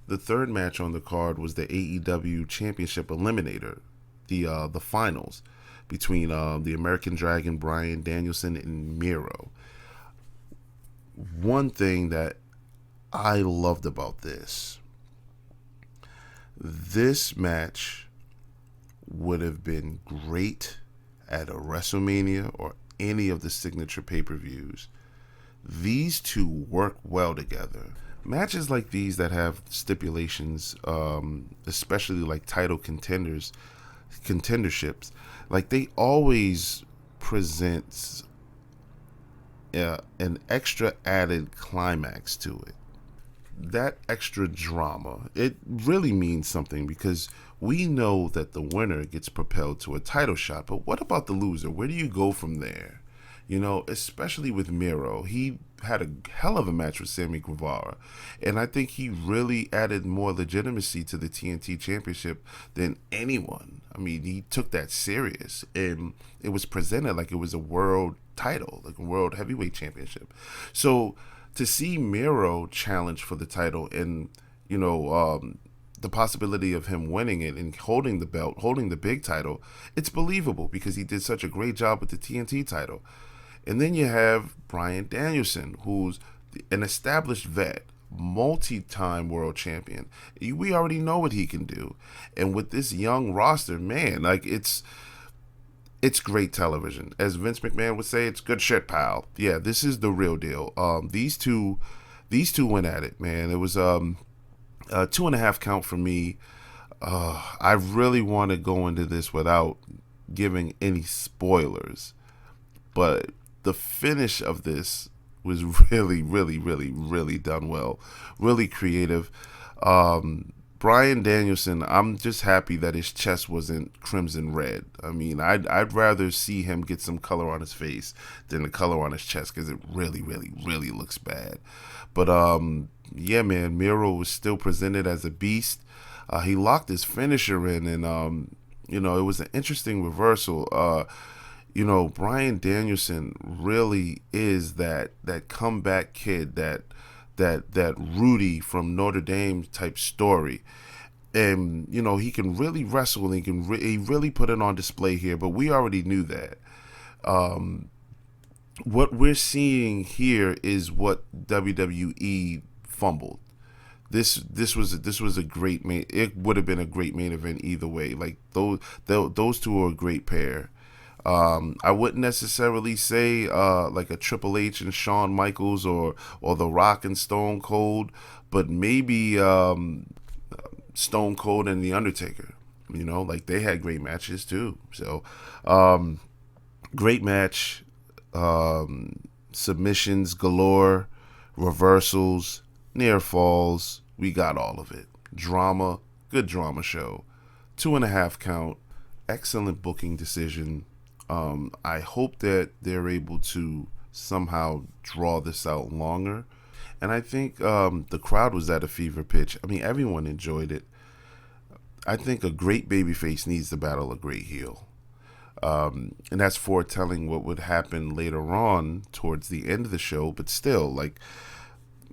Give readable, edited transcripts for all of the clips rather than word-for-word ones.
The third match on the card was the AEW Championship Eliminator, the finals between the American Dragon Bryan Danielson and Miro. One thing that I loved about this match would have been great at a WrestleMania or any of the signature pay-per-views. These two work well together. Matches like these that have stipulations, especially like title contenderships, like they always present an extra added climax to it. That extra drama, it really means something because we know that the winner gets propelled to a title shot, but what about the loser? Where do you go from there? You know, especially with Miro, he had a hell of a match with Sammy Guevara, and I think he really added more legitimacy to the TNT Championship than anyone. I mean, he took that serious, and it was presented like it was a world title, like a world heavyweight championship. So to see Miro challenge for the title and, you know, the possibility of him winning it and holding the belt, holding the big title, it's believable because he did such a great job with the TNT title. And then you have Bryan Danielson, who's an established vet, multi-time world champion. We already know what he can do. And with this young roster, man, like it's great television. As Vince McMahon would say, it's good shit, pal. Yeah, this is the real deal. These two went at it, man. It was a 2.5 count for me. I really want to go into this without giving any spoilers, but the finish of this was really, really, really, really done well. Really creative. Bryan Danielson, I'm just happy that his chest wasn't crimson red. I mean, I'd rather see him get some color on his face than the color on his chest because it really, really, really looks bad. But yeah, man, Miro was still presented as a beast. He locked his finisher in, and you know, it was an interesting reversal. You know, Bryan Danielson really is that comeback kid, that Rudy from Notre Dame type story. And you know, he can really wrestle and he really put it on display here, but we already knew that. What we're seeing here is what WWE fumbled. This was a great main. It would have been a great main event either way. Like those two are a great pair. I wouldn't necessarily say like a Triple H and Shawn Michaels or The Rock and Stone Cold, but maybe Stone Cold and The Undertaker. You know, like they had great matches too. So great match, submissions galore, reversals, near falls. We got all of it. Drama, good drama show. 2.5 count, excellent booking decision. I hope that they're able to somehow draw this out longer. And I think the crowd was at a fever pitch. I mean, everyone enjoyed it. I think a great babyface needs to battle a great heel. And that's foretelling what would happen later on towards the end of the show. But still, like,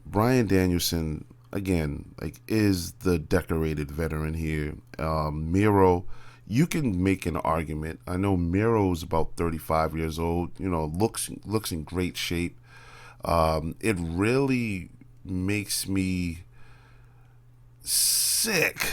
Bryan Danielson, again, like, is the decorated veteran here. Miro, you can make an argument. I know Miro's about 35 years old. You know, looks in great shape. It really makes me sick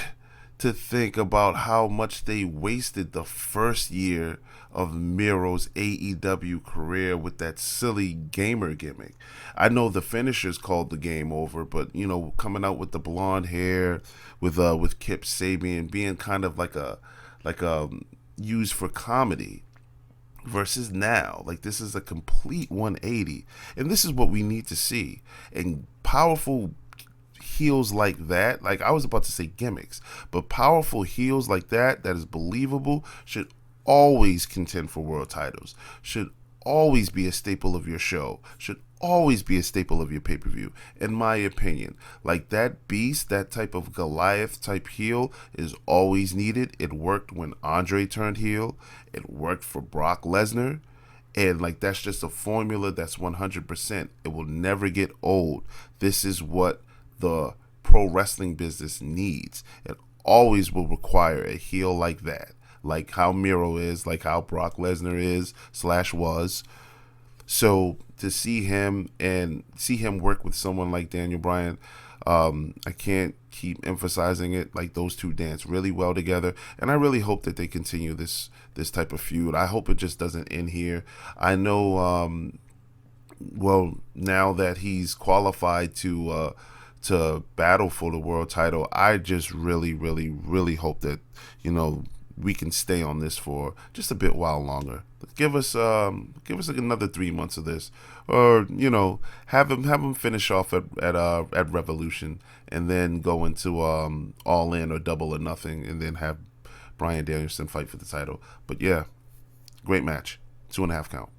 to think about how much they wasted the first year of Miro's AEW career with that silly gamer gimmick. I know the finishers called the game over, but you know, coming out with the blonde hair, with Kip Sabian being kind of like a used for comedy, versus now, like, this is a complete 180, and this is what we need to see. And powerful heels like that, like, I was about to say gimmicks, but powerful heels like that is believable, should always contend for world titles, should always be a staple of your show, should always be a staple of your pay-per-view, in my opinion. Like, that beast, that type of Goliath type heel is always needed. It worked when Andre turned heel. It worked for Brock Lesnar. And like, that's just a formula that's 100%. It will never get old. This is what the pro wrestling business needs. It always will require a heel like that, like how Miro is, like how Brock Lesnar is / was. So to see him work with someone like Daniel Bryan, I can't keep emphasizing it. Like, those two dance really well together, and I really hope that they continue this type of feud. I hope it just doesn't end here. I know, well, now that he's qualified to battle for the world title, I just really, really, really hope that, we can stay on this for just a bit while longer. Give us like another 3 months of this, or have him finish off at Revolution, and then go into All In or Double or Nothing, and then have Bryan Danielson fight for the title. But yeah, great match, 2.5 count.